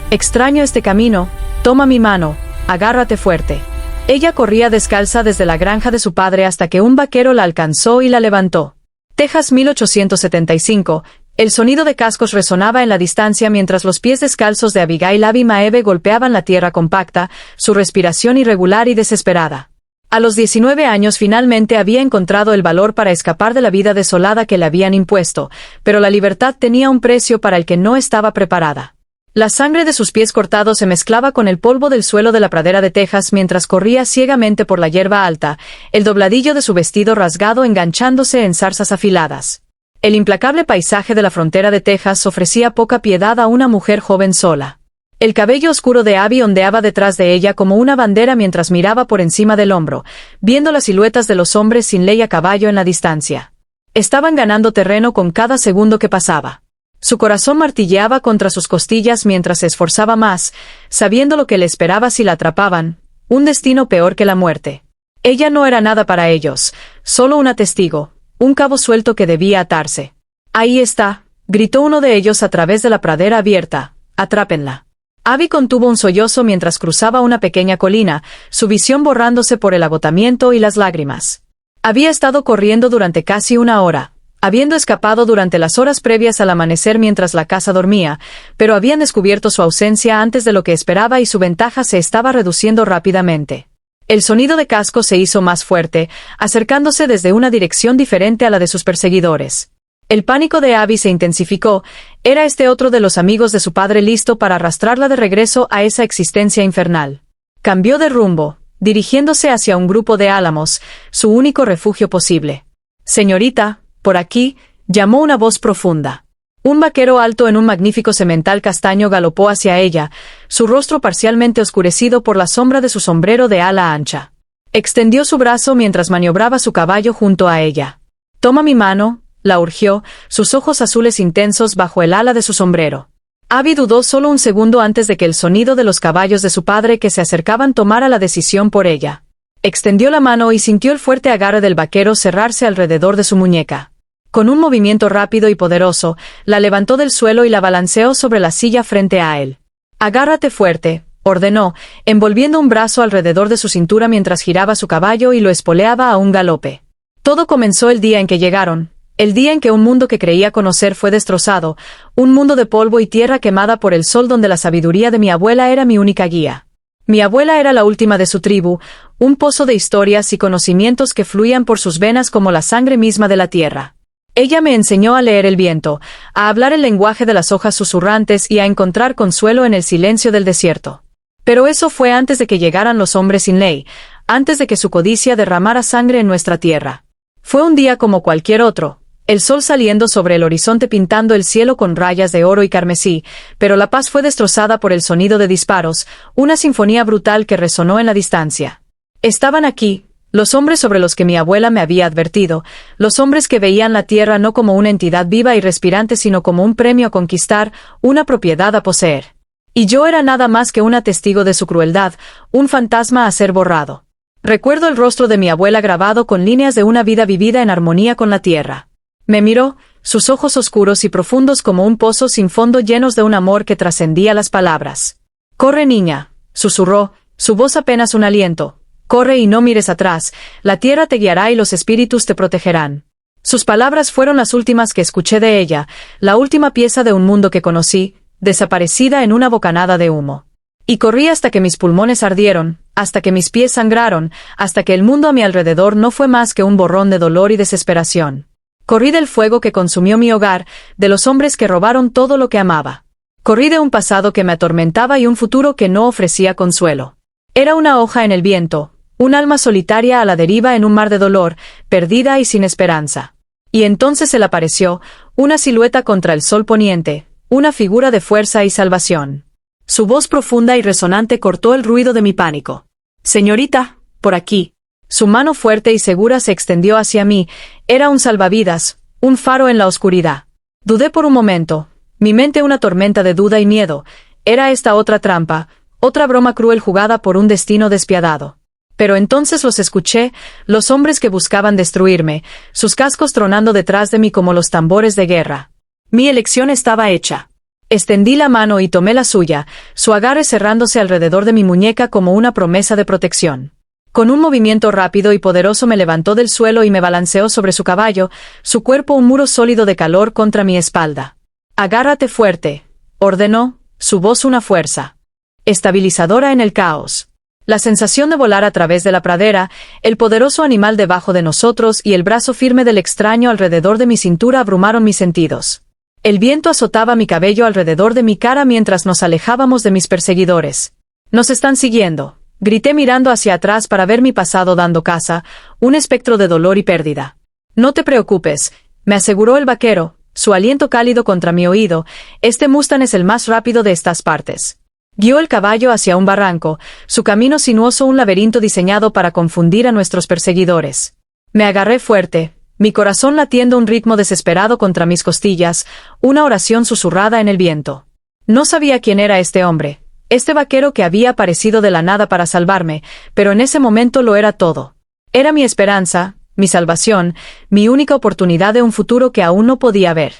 Extraño este camino, toma mi mano, agárrate fuerte. Ella corría descalza desde la granja de su padre hasta que un vaquero la alcanzó y la levantó. Texas 1875, el sonido de cascos resonaba en la distancia mientras los pies descalzos de Abigail Abby Maeve golpeaban la tierra compacta, su respiración irregular y desesperada. A los 19 años finalmente había encontrado el valor para escapar de la vida desolada que le habían impuesto, pero la libertad tenía un precio para el que no estaba preparada. La sangre de sus pies cortados se mezclaba con el polvo del suelo de la pradera de Texas mientras corría ciegamente por la hierba alta, el dobladillo de su vestido rasgado enganchándose en zarzas afiladas. El implacable paisaje de la frontera de Texas ofrecía poca piedad a una mujer joven sola. El cabello oscuro de Abby ondeaba detrás de ella como una bandera mientras miraba por encima del hombro, viendo las siluetas de los hombres sin ley a caballo en la distancia. Estaban ganando terreno con cada segundo que pasaba. Su corazón martilleaba contra sus costillas mientras se esforzaba más, sabiendo lo que le esperaba si la atrapaban, un destino peor que la muerte. Ella no era nada para ellos, solo una testigo, un cabo suelto que debía atarse. «Ahí está», gritó uno de ellos a través de la pradera abierta, «atrápenla». Abby contuvo un sollozo mientras cruzaba una pequeña colina, su visión borrándose por el agotamiento y las lágrimas. Había estado corriendo durante casi una hora, habiendo escapado durante las horas previas al amanecer mientras la casa dormía, pero habían descubierto su ausencia antes de lo que esperaba y su ventaja se estaba reduciendo rápidamente. El sonido de casco se hizo más fuerte, acercándose desde una dirección diferente a la de sus perseguidores. El pánico de Abby se intensificó, era este otro de los amigos de su padre listo para arrastrarla de regreso a esa existencia infernal. Cambió de rumbo, dirigiéndose hacia un grupo de álamos, su único refugio posible. «Señorita, por aquí», llamó una voz profunda. Un vaquero alto en un magnífico semental castaño galopó hacia ella, su rostro parcialmente oscurecido por la sombra de su sombrero de ala ancha. Extendió su brazo mientras maniobraba su caballo junto a ella. «Toma mi mano», la urgió, sus ojos azules intensos bajo el ala de su sombrero. Abby dudó solo un segundo antes de que el sonido de los caballos de su padre que se acercaban tomara la decisión por ella. Extendió la mano y sintió el fuerte agarre del vaquero cerrarse alrededor de su muñeca. Con un movimiento rápido y poderoso, la levantó del suelo y la balanceó sobre la silla frente a él. «Agárrate fuerte», ordenó, envolviendo un brazo alrededor de su cintura mientras giraba su caballo y lo espoleaba a un galope. Todo comenzó el día en que llegaron, el día en que un mundo que creía conocer fue destrozado, un mundo de polvo y tierra quemada por el sol donde la sabiduría de mi abuela era mi única guía. Mi abuela era la última de su tribu, un pozo de historias y conocimientos que fluían por sus venas como la sangre misma de la tierra. Ella me enseñó a leer el viento, a hablar el lenguaje de las hojas susurrantes y a encontrar consuelo en el silencio del desierto. Pero eso fue antes de que llegaran los hombres sin ley, antes de que su codicia derramara sangre en nuestra tierra. Fue un día como cualquier otro, el sol saliendo sobre el horizonte pintando el cielo con rayas de oro y carmesí, pero la paz fue destrozada por el sonido de disparos, una sinfonía brutal que resonó en la distancia. Estaban aquí, los hombres sobre los que mi abuela me había advertido, los hombres que veían la tierra no como una entidad viva y respirante sino como un premio a conquistar, una propiedad a poseer. Y yo era nada más que una testigo de su crueldad, un fantasma a ser borrado. Recuerdo el rostro de mi abuela grabado con líneas de una vida vivida en armonía con la tierra. Me miró, sus ojos oscuros y profundos como un pozo sin fondo llenos de un amor que trascendía las palabras. «Corre, niña», susurró, su voz apenas un aliento. «Corre y no mires atrás, la tierra te guiará y los espíritus te protegerán». Sus palabras fueron las últimas que escuché de ella, la última pieza de un mundo que conocí, desaparecida en una bocanada de humo. Y corrí hasta que mis pulmones ardieron, hasta que mis pies sangraron, hasta que el mundo a mi alrededor no fue más que un borrón de dolor y desesperación. Corrí del fuego que consumió mi hogar, de los hombres que robaron todo lo que amaba. Corrí de un pasado que me atormentaba y un futuro que no ofrecía consuelo. Era una hoja en el viento, un alma solitaria a la deriva en un mar de dolor, perdida y sin esperanza. Y entonces él apareció, una silueta contra el sol poniente, una figura de fuerza y salvación. Su voz profunda y resonante cortó el ruido de mi pánico. «Señorita, por aquí». Su mano fuerte y segura se extendió hacia mí, era un salvavidas, un faro en la oscuridad. Dudé por un momento, mi mente una tormenta de duda y miedo, era esta otra trampa, otra broma cruel jugada por un destino despiadado. Pero entonces los escuché, los hombres que buscaban destruirme, sus cascos tronando detrás de mí como los tambores de guerra. Mi elección estaba hecha. Extendí la mano y tomé la suya, su agarre cerrándose alrededor de mi muñeca como una promesa de protección. Con un movimiento rápido y poderoso me levantó del suelo y me balanceó sobre su caballo, su cuerpo un muro sólido de calor contra mi espalda. «Agárrate fuerte», ordenó, su voz una fuerza estabilizadora en el caos. La sensación de volar a través de la pradera, el poderoso animal debajo de nosotros y el brazo firme del extraño alrededor de mi cintura abrumaron mis sentidos. El viento azotaba mi cabello alrededor de mi cara mientras nos alejábamos de mis perseguidores. «Nos están siguiendo», grité mirando hacia atrás para ver mi pasado dando caza, un espectro de dolor y pérdida. «No te preocupes», me aseguró el vaquero, su aliento cálido contra mi oído, «este Mustang es el más rápido de estas partes». Guió el caballo hacia un barranco, su camino sinuoso un laberinto diseñado para confundir a nuestros perseguidores. Me agarré fuerte, mi corazón latiendo a un ritmo desesperado contra mis costillas, una oración susurrada en el viento. No sabía quién era este hombre, este vaquero que había aparecido de la nada para salvarme, pero en ese momento lo era todo. Era mi esperanza, mi salvación, mi única oportunidad de un futuro que aún no podía ver.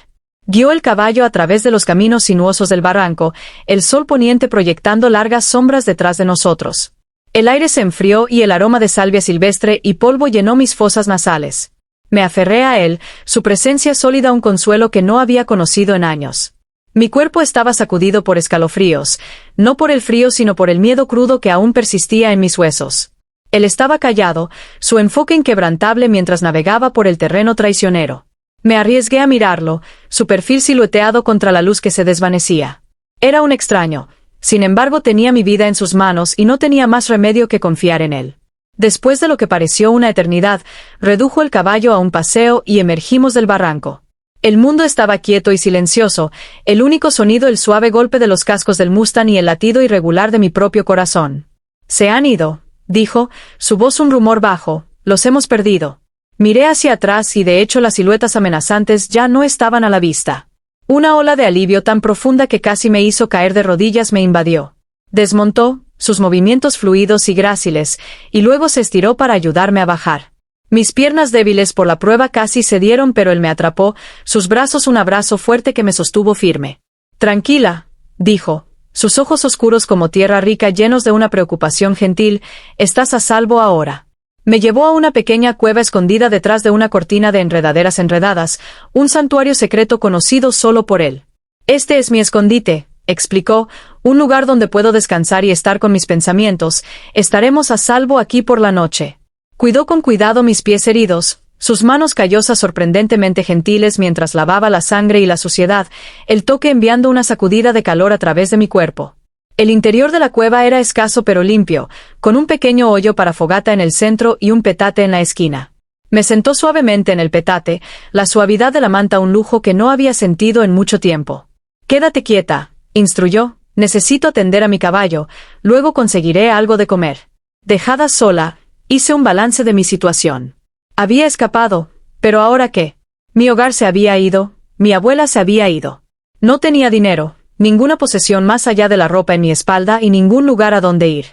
Guió el caballo a través de los caminos sinuosos del barranco, el sol poniente proyectando largas sombras detrás de nosotros. El aire se enfrió y el aroma de salvia silvestre y polvo llenó mis fosas nasales. Me aferré a él, su presencia sólida un consuelo que no había conocido en años. Mi cuerpo estaba sacudido por escalofríos, no por el frío sino por el miedo crudo que aún persistía en mis huesos. Él estaba callado, su enfoque inquebrantable mientras navegaba por el terreno traicionero. Me arriesgué a mirarlo, su perfil silueteado contra la luz que se desvanecía. Era un extraño, sin embargo tenía mi vida en sus manos y no tenía más remedio que confiar en él. Después de lo que pareció una eternidad, redujo el caballo a un paseo y emergimos del barranco. El mundo estaba quieto y silencioso, el único sonido el suave golpe de los cascos del Mustang y el latido irregular de mi propio corazón. «Se han ido», dijo, su voz un rumor bajo, «los hemos perdido». Miré hacia atrás y de hecho las siluetas amenazantes ya no estaban a la vista. Una ola de alivio tan profunda que casi me hizo caer de rodillas me invadió. Desmontó, sus movimientos fluidos y gráciles, y luego se estiró para ayudarme a bajar. Mis piernas débiles por la prueba casi cedieron pero él me atrapó, sus brazos un abrazo fuerte que me sostuvo firme. «Tranquila», dijo, sus ojos oscuros como tierra rica llenos de una preocupación gentil, «estás a salvo ahora». Me llevó a una pequeña cueva escondida detrás de una cortina de enredaderas enredadas, un santuario secreto conocido solo por él. «Este es mi escondite», explicó, «un lugar donde puedo descansar y estar con mis pensamientos, estaremos a salvo aquí por la noche». Cuidó con cuidado mis pies heridos, sus manos callosas sorprendentemente gentiles mientras lavaba la sangre y la suciedad, el toque enviando una sacudida de calor a través de mi cuerpo. El interior de la cueva era escaso pero limpio, con un pequeño hoyo para fogata en el centro y un petate en la esquina. Me sentó suavemente en el petate, la suavidad de la manta un lujo que no había sentido en mucho tiempo. «Quédate quieta», instruyó, «necesito atender a mi caballo, luego conseguiré algo de comer». Dejada sola, hice un balance de mi situación. Había escapado, pero ¿ahora qué? Mi hogar se había ido, mi abuela se había ido. No tenía dinero, ninguna posesión más allá de la ropa en mi espalda y ningún lugar a donde ir.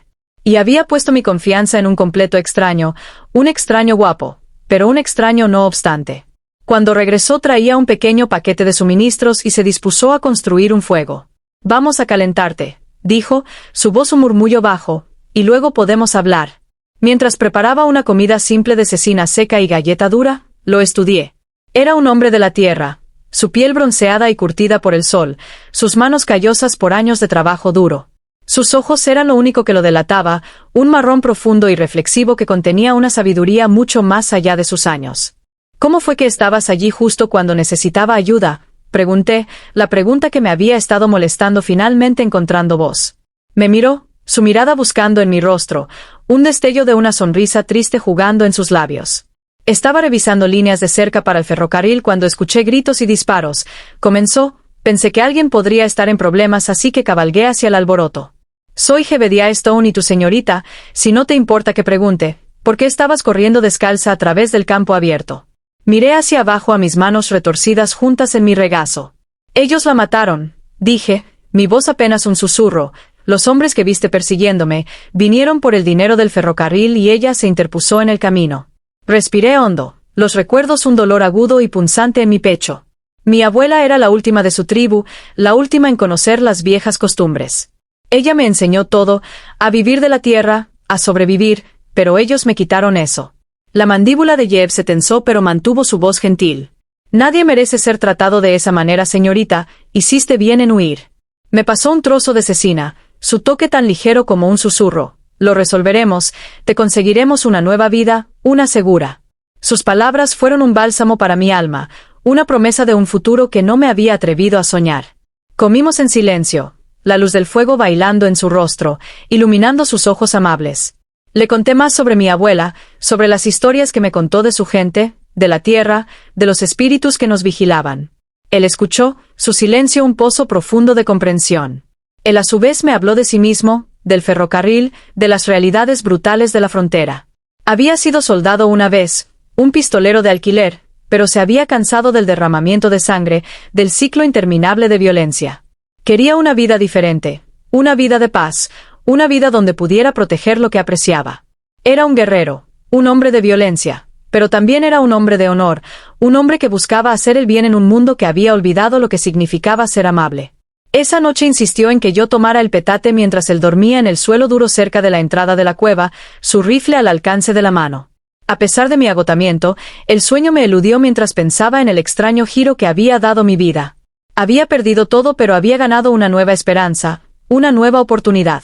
Y había puesto mi confianza en un completo extraño, un extraño guapo, pero un extraño no obstante. Cuando regresó traía un pequeño paquete de suministros y se dispuso a construir un fuego. «Vamos a calentarte», dijo, su voz un murmullo bajo, «y luego podemos hablar». Mientras preparaba una comida simple de cecina seca y galleta dura, lo estudié. Era un hombre de la tierra, su piel bronceada y curtida por el sol, sus manos callosas por años de trabajo duro. Sus ojos eran lo único que lo delataba, un marrón profundo y reflexivo que contenía una sabiduría mucho más allá de sus años. «¿Cómo fue que estabas allí justo cuando necesitaba ayuda?», pregunté, la pregunta que me había estado molestando finalmente encontrando voz. Me miró, su mirada buscando en mi rostro, un destello de una sonrisa triste jugando en sus labios. Estaba revisando líneas de cerca para el ferrocarril cuando escuché gritos y disparos. Comenzó, pensé que alguien podría estar en problemas así que cabalgué hacia el alboroto. «Soy Jebediah Stone y tu señorita, si no te importa que pregunte, ¿por qué estabas corriendo descalza a través del campo abierto?» Miré hacia abajo a mis manos retorcidas juntas en mi regazo. «Ellos la mataron», dije, mi voz apenas un susurro. «Los hombres que viste persiguiéndome, vinieron por el dinero del ferrocarril y ella se interpuso en el camino». Respiré hondo, los recuerdos un dolor agudo y punzante en mi pecho. Mi abuela era la última de su tribu, la última en conocer las viejas costumbres. Ella me enseñó todo, a vivir de la tierra, a sobrevivir, pero ellos me quitaron eso. La mandíbula de Yev se tensó pero mantuvo su voz gentil. Nadie merece ser tratado de esa manera, señorita, hiciste bien en huir. Me pasó un trozo de cecina, su toque tan ligero como un susurro. Lo resolveremos, te conseguiremos una nueva vida, una segura. Sus palabras fueron un bálsamo para mi alma, una promesa de un futuro que no me había atrevido a soñar. Comimos en silencio, la luz del fuego bailando en su rostro, iluminando sus ojos amables. Le conté más sobre mi abuela, sobre las historias que me contó de su gente, de la tierra, de los espíritus que nos vigilaban. Él escuchó, su silencio un pozo profundo de comprensión. Él a su vez me habló de sí mismo, del ferrocarril, de las realidades brutales de la frontera. Había sido soldado una vez, un pistolero de alquiler, pero se había cansado del derramamiento de sangre, del ciclo interminable de violencia. Quería una vida diferente, una vida de paz, una vida donde pudiera proteger lo que apreciaba. Era un guerrero, un hombre de violencia, pero también era un hombre de honor, un hombre que buscaba hacer el bien en un mundo que había olvidado lo que significaba ser amable. Esa noche insistió en que yo tomara el petate mientras él dormía en el suelo duro cerca de la entrada de la cueva, su rifle al alcance de la mano. A pesar de mi agotamiento, el sueño me eludió mientras pensaba en el extraño giro que había dado mi vida. Había perdido todo pero había ganado una nueva esperanza, una nueva oportunidad.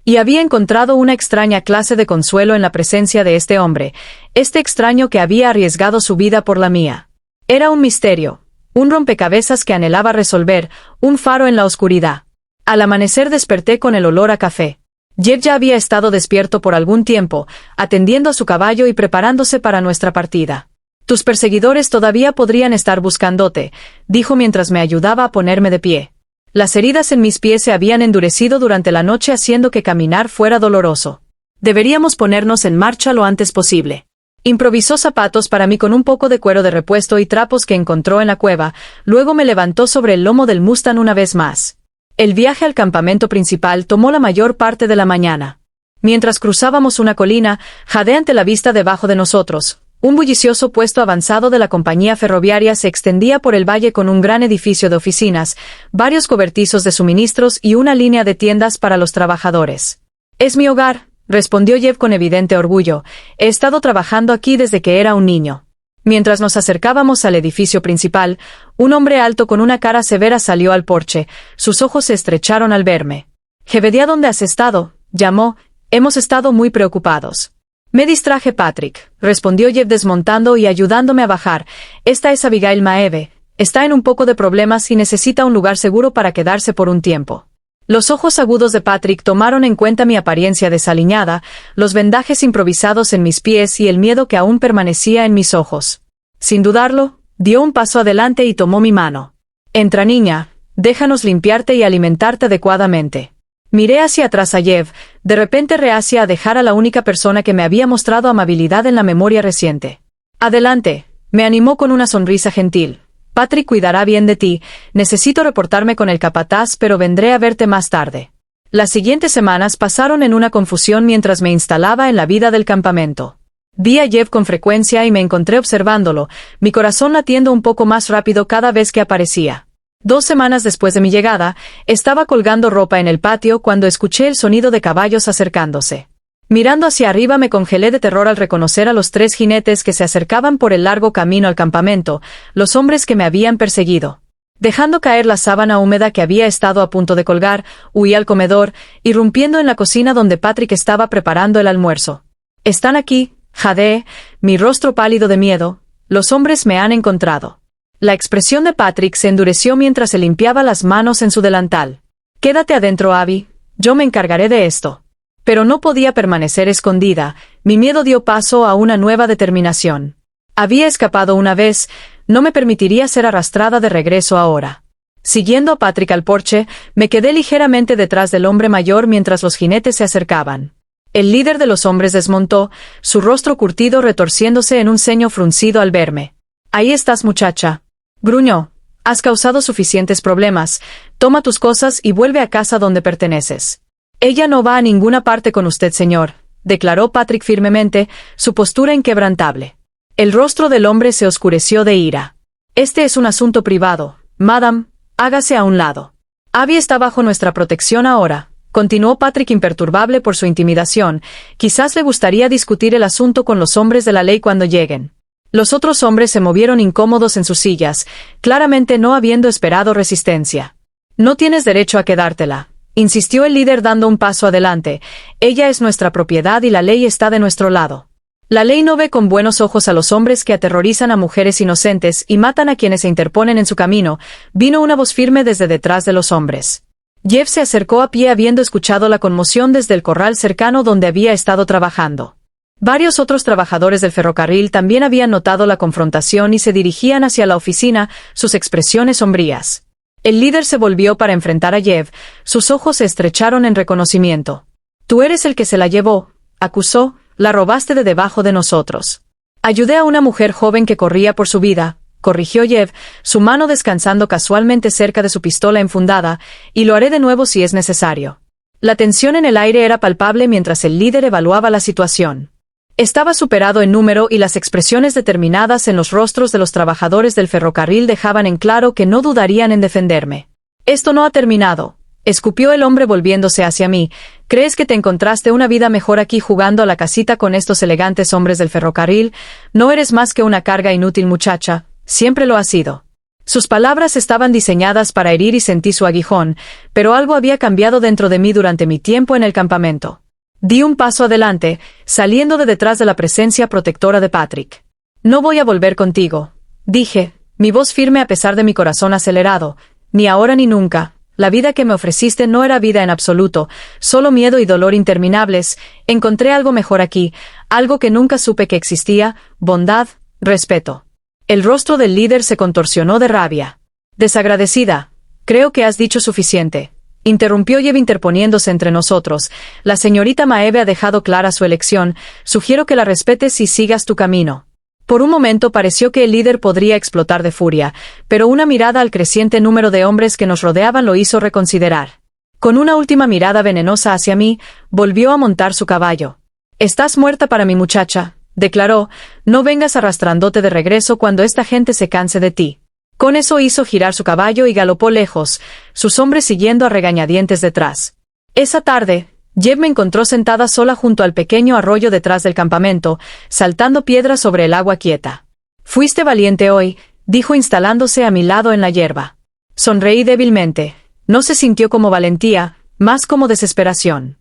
Y había encontrado una extraña clase de consuelo en la presencia de este hombre, este extraño que había arriesgado su vida por la mía. Era un misterio, un rompecabezas que anhelaba resolver, un faro en la oscuridad. Al amanecer desperté con el olor a café. Yev ya había estado despierto por algún tiempo, atendiendo a su caballo y preparándose para nuestra partida. Tus perseguidores todavía podrían estar buscándote, dijo mientras me ayudaba a ponerme de pie. Las heridas en mis pies se habían endurecido durante la noche haciendo que caminar fuera doloroso. Deberíamos ponernos en marcha lo antes posible. Improvisó zapatos para mí con un poco de cuero de repuesto y trapos que encontró en la cueva, luego me levantó sobre el lomo del Mustang una vez más. El viaje al campamento principal tomó la mayor parte de la mañana. Mientras cruzábamos una colina, jadeé ante la vista debajo de nosotros. Un bullicioso puesto avanzado de la compañía ferroviaria se extendía por el valle con un gran edificio de oficinas, varios cobertizos de suministros y una línea de tiendas para los trabajadores. Es mi hogar, respondió Yev con evidente orgullo. He estado trabajando aquí desde que era un niño. Mientras nos acercábamos al edificio principal, un hombre alto con una cara severa salió al porche. Sus ojos se estrecharon al verme. «Jevedia, ¿dónde has estado?», llamó. «Hemos estado muy preocupados». «Me distraje, Patrick», respondió Yev desmontando y ayudándome a bajar. «Esta es Abigail Maeve. Está en un poco de problemas y necesita un lugar seguro para quedarse por un tiempo». Los ojos agudos de Patrick tomaron en cuenta mi apariencia desaliñada, los vendajes improvisados en mis pies y el miedo que aún permanecía en mis ojos. Sin dudarlo, dio un paso adelante y tomó mi mano. «Entra, niña, déjanos limpiarte y alimentarte adecuadamente». Miré hacia atrás a Yev, de repente reacia a dejar a la única persona que me había mostrado amabilidad en la memoria reciente. «Adelante», me animó con una sonrisa gentil. «Patrick cuidará bien de ti, necesito reportarme con el capataz pero vendré a verte más tarde». Las siguientes semanas pasaron en una confusión mientras me instalaba en la vida del campamento. Vi a Yev con frecuencia y me encontré observándolo, mi corazón latiendo un poco más rápido cada vez que aparecía. 2 semanas después de mi llegada, estaba colgando ropa en el patio cuando escuché el sonido de caballos acercándose. Mirando hacia arriba me congelé de terror al reconocer a los 3 jinetes que se acercaban por el largo camino al campamento, los hombres que me habían perseguido. Dejando caer la sábana húmeda que había estado a punto de colgar, huí al comedor, irrumpiendo en la cocina donde Patrick estaba preparando el almuerzo. «Están aquí», jadeé, mi rostro pálido de miedo. «Los hombres me han encontrado». La expresión de Patrick se endureció mientras se limpiaba las manos en su delantal. «Quédate adentro, Abby, yo me encargaré de esto». Pero no podía permanecer escondida, mi miedo dio paso a una nueva determinación. Había escapado una vez, no me permitiría ser arrastrada de regreso ahora. Siguiendo a Patrick al porche, me quedé ligeramente detrás del hombre mayor mientras los jinetes se acercaban. El líder de los hombres desmontó, su rostro curtido retorciéndose en un ceño fruncido al verme. «Ahí estás, muchacha», gruñó. «Has causado suficientes problemas, toma tus cosas y vuelve a casa donde perteneces». «Ella no va a ninguna parte con usted, señor», declaró Patrick firmemente, su postura inquebrantable. El rostro del hombre se oscureció de ira. Este es un asunto privado. Madame, hágase a un lado. Abby está bajo nuestra protección ahora. Continuó Patrick imperturbable por su intimidación. Quizás le gustaría discutir el asunto con los hombres de la ley cuando lleguen. Los otros hombres se movieron incómodos en sus sillas, claramente no habiendo esperado resistencia. No tienes derecho a quedártela, insistió el líder dando un paso adelante. Ella es nuestra propiedad y la ley está de nuestro lado. La ley no ve con buenos ojos a los hombres que aterrorizan a mujeres inocentes y matan a quienes se interponen en su camino. Vino una voz firme desde detrás de los hombres. Jeff se acercó a pie habiendo escuchado la conmoción desde el corral cercano donde había estado trabajando. Varios otros trabajadores del ferrocarril también habían notado la confrontación y se dirigían hacia la oficina, sus expresiones sombrías. El líder se volvió para enfrentar a Jeff, sus ojos se estrecharon en reconocimiento. «Tú eres el que se la llevó», acusó, «la robaste de debajo de nosotros». «Ayudé a una mujer joven que corría por su vida», corrigió Jeff, su mano descansando casualmente cerca de su pistola enfundada, «y lo haré de nuevo si es necesario». La tensión en el aire era palpable mientras el líder evaluaba la situación. Estaba superado en número y las expresiones determinadas en los rostros de los trabajadores del ferrocarril dejaban en claro que no dudarían en defenderme. «Esto no ha terminado», escupió el hombre volviéndose hacia mí. «¿Crees que te encontraste una vida mejor aquí jugando a la casita con estos elegantes hombres del ferrocarril? No eres más que una carga inútil, muchacha. Siempre lo has sido». Sus palabras estaban diseñadas para herir y sentí su aguijón, pero algo había cambiado dentro de mí durante mi tiempo en el campamento. Di un paso adelante, saliendo de detrás de la presencia protectora de Patrick. «No voy a volver contigo», dije, mi voz firme a pesar de mi corazón acelerado. «Ni ahora ni nunca. La vida que me ofreciste no era vida en absoluto, solo miedo y dolor interminables. Encontré algo mejor aquí, algo que nunca supe que existía, bondad, respeto». El rostro del líder se contorsionó de rabia. «Desagradecida, creo que has dicho suficiente», interrumpió Jeff interponiéndose entre nosotros. «La señorita Maeve ha dejado clara su elección, sugiero que la respetes y sigas tu camino». Por un momento pareció que el líder podría explotar de furia, pero una mirada al creciente número de hombres que nos rodeaban lo hizo reconsiderar. Con una última mirada venenosa hacia mí, volvió a montar su caballo. «Estás muerta para mi muchacha», declaró, «no vengas arrastrándote de regreso cuando esta gente se canse de ti». Con eso hizo girar su caballo y galopó lejos, sus hombres siguiendo a regañadientes detrás. Esa tarde, Jeff me encontró sentada sola junto al pequeño arroyo detrás del campamento, saltando piedras sobre el agua quieta. «Fuiste valiente hoy», dijo instalándose a mi lado en la hierba. Sonreí débilmente. No se sintió como valentía, más como desesperación.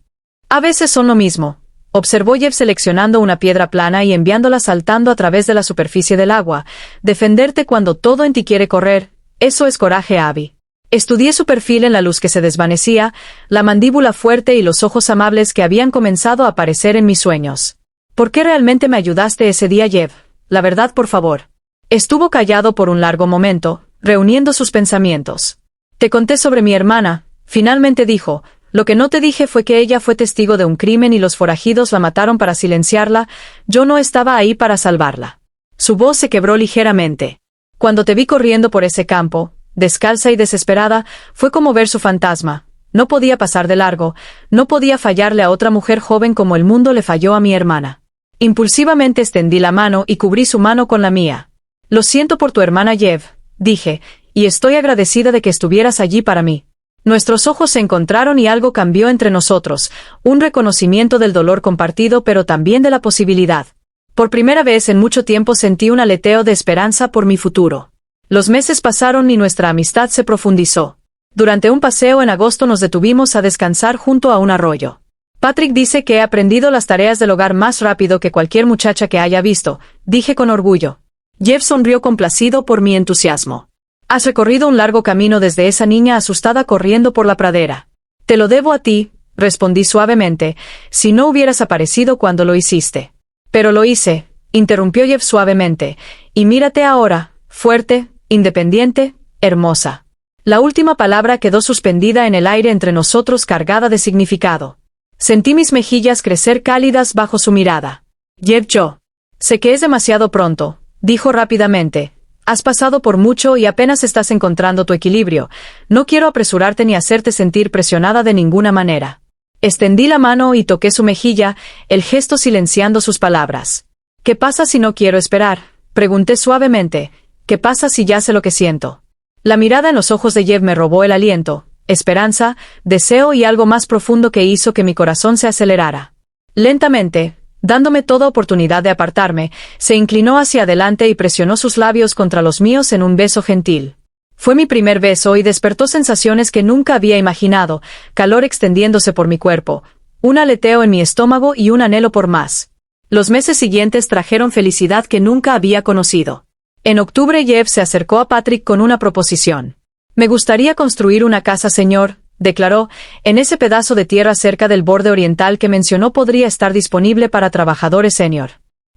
«A veces son lo mismo», observó Jeff seleccionando una piedra plana y enviándola saltando a través de la superficie del agua. «Defenderte cuando todo en ti quiere correr, eso es coraje, Abby». Estudié su perfil en la luz que se desvanecía, la mandíbula fuerte y los ojos amables que habían comenzado a aparecer en mis sueños. «¿Por qué realmente me ayudaste ese día, Jeff? La verdad, por favor». Estuvo callado por un largo momento, reuniendo sus pensamientos. «Te conté sobre mi hermana», finalmente dijo. «Lo que no te dije fue que ella fue testigo de un crimen y los forajidos la mataron para silenciarla. Yo no estaba ahí para salvarla». Su voz se quebró ligeramente. «Cuando te vi corriendo por ese campo, descalza y desesperada, fue como ver su fantasma. No podía pasar de largo, no podía fallarle a otra mujer joven como el mundo le falló a mi hermana». Impulsivamente extendí la mano y cubrí su mano con la mía. «Lo siento por tu hermana, Jeff», dije, «y estoy agradecida de que estuvieras allí para mí». Nuestros ojos se encontraron y algo cambió entre nosotros, un reconocimiento del dolor compartido pero también de la posibilidad. Por primera vez en mucho tiempo sentí un aleteo de esperanza por mi futuro. Los meses pasaron y nuestra amistad se profundizó. Durante un paseo en agosto nos detuvimos a descansar junto a un arroyo. «Patrick dice que he aprendido las tareas del hogar más rápido que cualquier muchacha que haya visto», dije con orgullo. Jeff sonrió complacido por mi entusiasmo. «Has recorrido un largo camino desde esa niña asustada corriendo por la pradera». «Te lo debo a ti», respondí suavemente, «si no hubieras aparecido cuando lo hiciste». «Pero lo hice», interrumpió Jeff suavemente, «y mírate ahora, fuerte, independiente, hermosa». La última palabra quedó suspendida en el aire entre nosotros cargada de significado. Sentí mis mejillas crecer cálidas bajo su mirada. «Jeff, yo sé que es demasiado pronto», dijo rápidamente. «Has pasado por mucho y apenas estás encontrando tu equilibrio. No quiero apresurarte ni hacerte sentir presionada de ninguna manera». Extendí la mano y toqué su mejilla, el gesto silenciando sus palabras. «¿Qué pasa si no quiero esperar?», pregunté suavemente. ¿qué pasa si ya sé lo que siento? La mirada en los ojos de Jeff me robó el aliento, esperanza, deseo y algo más profundo que hizo que mi corazón se acelerara. Lentamente, dándome toda oportunidad de apartarme, se inclinó hacia adelante y presionó sus labios contra los míos en un beso gentil. Fue mi primer beso y despertó sensaciones que nunca había imaginado, calor extendiéndose por mi cuerpo, un aleteo en mi estómago y un anhelo por más. Los meses siguientes trajeron felicidad que nunca había conocido. En octubre Jeff se acercó a Patrick con una proposición. «Me gustaría construir una casa, señor», declaró, «en ese pedazo de tierra cerca del borde oriental que mencionó podría estar disponible para trabajadores senior».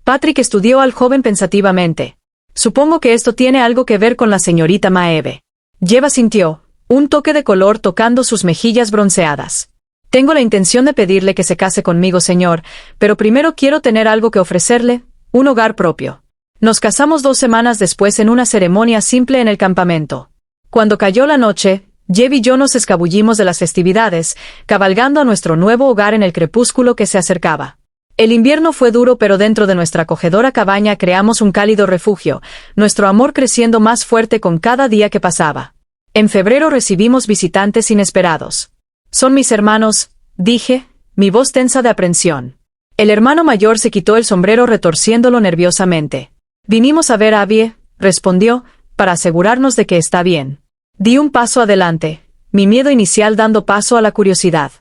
Patrick estudió al joven pensativamente. «Supongo que esto tiene algo que ver con la señorita Maeve». Jeff asintió, un toque de color tocando sus mejillas bronceadas. «Tengo la intención de pedirle que se case conmigo, señor, pero primero quiero tener algo que ofrecerle, un hogar propio». Nos casamos 2 semanas después en una ceremonia simple en el campamento. Cuando cayó la noche, Jeff y yo nos escabullimos de las festividades, cabalgando a nuestro nuevo hogar en el crepúsculo que se acercaba. El invierno fue duro, pero dentro de nuestra acogedora cabaña creamos un cálido refugio, nuestro amor creciendo más fuerte con cada día que pasaba. En febrero recibimos visitantes inesperados. «Son mis hermanos», dije, mi voz tensa de aprensión. El hermano mayor se quitó el sombrero retorciéndolo nerviosamente. «Vinimos a ver a Abby», respondió, «para asegurarnos de que está bien». Di un paso adelante, mi miedo inicial dando paso a la curiosidad.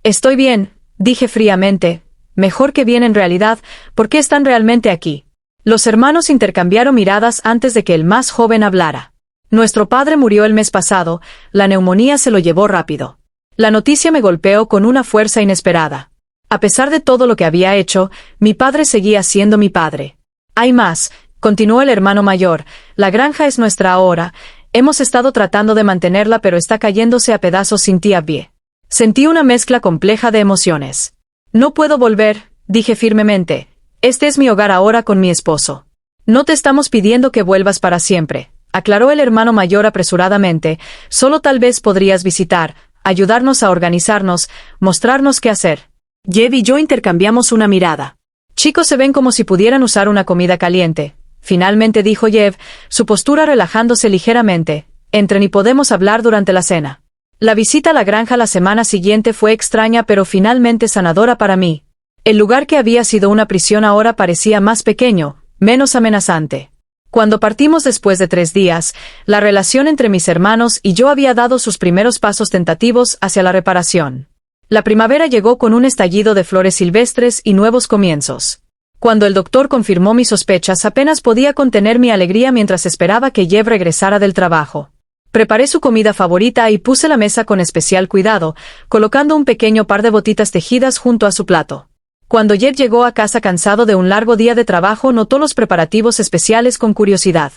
«Estoy bien», dije fríamente, «mejor que bien en realidad, ¿por qué están realmente aquí?» Los hermanos intercambiaron miradas antes de que el más joven hablara. «Nuestro padre murió el mes pasado, la neumonía se lo llevó rápido». La noticia me golpeó con una fuerza inesperada. A pesar de todo lo que había hecho, mi padre seguía siendo mi padre. «Hay más», continuó el hermano mayor, «la granja es nuestra ahora. Hemos estado tratando de mantenerla, pero está cayéndose a pedazos sin ti, Abby». Sentí una mezcla compleja de emociones. «No puedo volver», dije firmemente. «Este es mi hogar ahora con mi esposo». «No te estamos pidiendo que vuelvas para siempre», aclaró el hermano mayor apresuradamente. «Solo tal vez podrías visitar, ayudarnos a organizarnos, mostrarnos qué hacer». Jeff y yo intercambiamos una mirada. «Chicos se ven como si pudieran usar una comida caliente», finalmente dijo Jeff, su postura relajándose ligeramente. «Entren y podemos hablar durante la cena». La visita a la granja la semana siguiente fue extraña pero finalmente sanadora para mí. El lugar que había sido una prisión ahora parecía más pequeño, menos amenazante. Cuando partimos después de 3 días, la relación entre mis hermanos y yo había dado sus primeros pasos tentativos hacia la reparación. La primavera llegó con un estallido de flores silvestres y nuevos comienzos. Cuando el doctor confirmó mis sospechas, apenas podía contener mi alegría mientras esperaba que Jeff regresara del trabajo. Preparé su comida favorita y puse la mesa con especial cuidado, colocando un pequeño par de botitas tejidas junto a su plato. Cuando Jeff llegó a casa cansado de un largo día de trabajo, notó los preparativos especiales con curiosidad.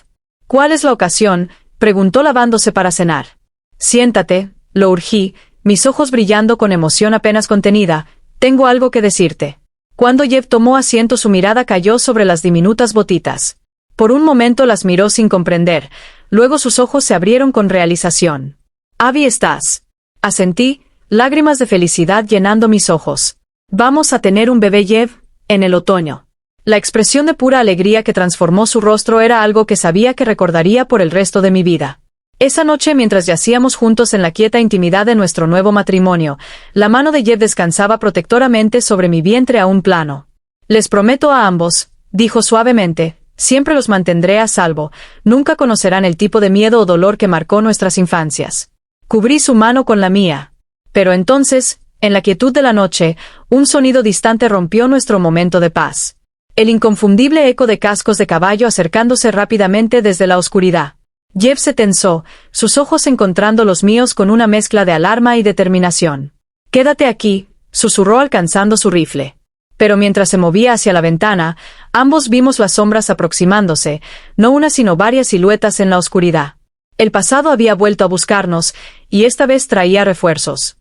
«¿Cuál es la ocasión?», preguntó lavándose para cenar. «Siéntate», lo urgí, mis ojos brillando con emoción apenas contenida. «Tengo algo que decirte». Cuando Jeff tomó asiento, su mirada cayó sobre las diminutas botitas. Por un momento las miró sin comprender, luego sus ojos se abrieron con realización. «Abby, ¿estás?», asentí, lágrimas de felicidad llenando mis ojos. «Vamos a tener un bebé, Jeff, en el otoño». La expresión de pura alegría que transformó su rostro era algo que sabía que recordaría por el resto de mi vida. Esa noche, mientras yacíamos juntos en la quieta intimidad de nuestro nuevo matrimonio, la mano de Jeff descansaba protectoramente sobre mi vientre aún plano. «Les prometo a ambos», dijo suavemente, «siempre los mantendré a salvo, nunca conocerán el tipo de miedo o dolor que marcó nuestras infancias». Cubrí su mano con la mía. Pero entonces, en la quietud de la noche, un sonido distante rompió nuestro momento de paz. El inconfundible eco de cascos de caballo acercándose rápidamente desde la oscuridad. Jeff se tensó, sus ojos encontrando los míos con una mezcla de alarma y determinación. «Quédate aquí», susurró alcanzando su rifle. Pero mientras se movía hacia la ventana, ambos vimos las sombras aproximándose, no una sino varias siluetas en la oscuridad. El pasado había vuelto a buscarnos, y esta vez traía refuerzos.